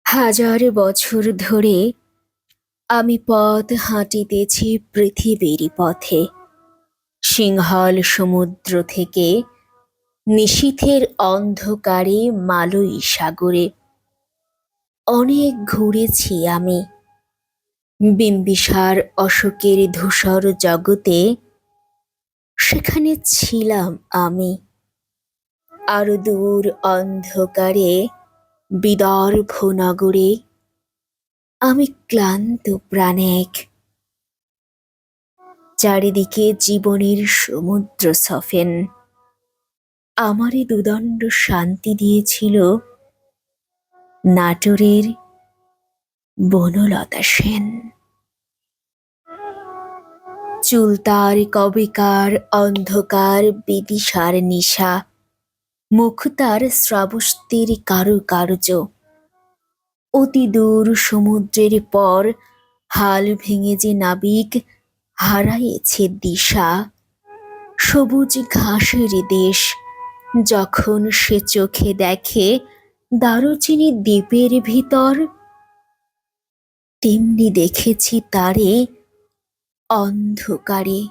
হাজার বছর ধরে আমি পথ হাঁটিতেছি পৃথিবীর পথে। সিংহল সমুদ্র থেকে নিশীথের অন্ধকারে মালয়ী সাগরে অনেক ঘুরেছি আমি। বিম্বিসার অশোকের ধূসর জগতে সেখানে ছিলাম আমি। আরো দূর অন্ধকারে বিদর্ভ নগরে আমি ক্লান্ত প্রাণেক। চারিদিকে জীবনের সমুদ্র সফেন আমারই দুদণ্ড শান্তি দিয়েছিল নাটোরের বনলতা সেন। চুল তার কবেকার অন্ধকার বিদিশার নিশা, মুখ তার শ্রাবস্তির কারুকার্য। অতি দূর সমুদ্রের পর হাল ভেঙে যে নাবিক হারাইছে দিশা, সবুজ ঘাসের দেশ যখন সে চোখে দেখে দারুচিনি দ্বীপের ভিতর, তেমনি দেখেছি তারে অন্ধকারে।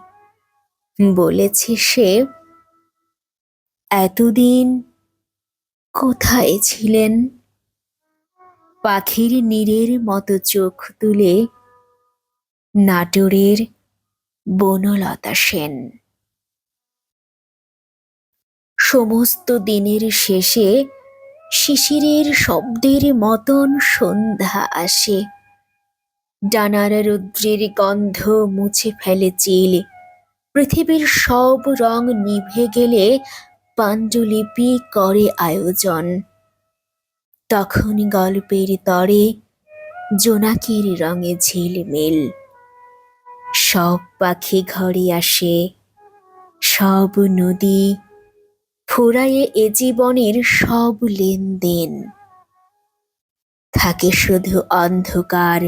বলেছে সে, এতদিন কোথায় ছিলেন? পাখির নীড়ের মতো চোখ তুলে নাটোরের বনলতা সেন। সমস্ত দিনের শেষে শিশিরের শব্দের মতন সন্ধ্যা আসে। ডানার রৌদ্রের গন্ধ মুছে ফেলে চিল। পৃথিবীর সব রং নিভে গেলে পাণ্ডুলিপি করে আয়োজন। তখন গল্পের তরে জোনাকির রঙে ঝিলমিল। সব পাখি ঘরে আসে, সব নদী ফুরায়ে এ জীবনের সব লেনদেন। থাকে শুধু অন্ধকার,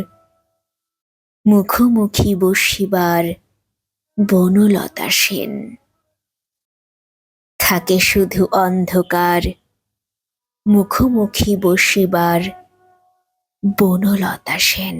মুখোমুখি বসিবার বনলতা সেন। থাকে শুধু অন্ধকার, মুখোমুখি বসিবার বনলতা সেন।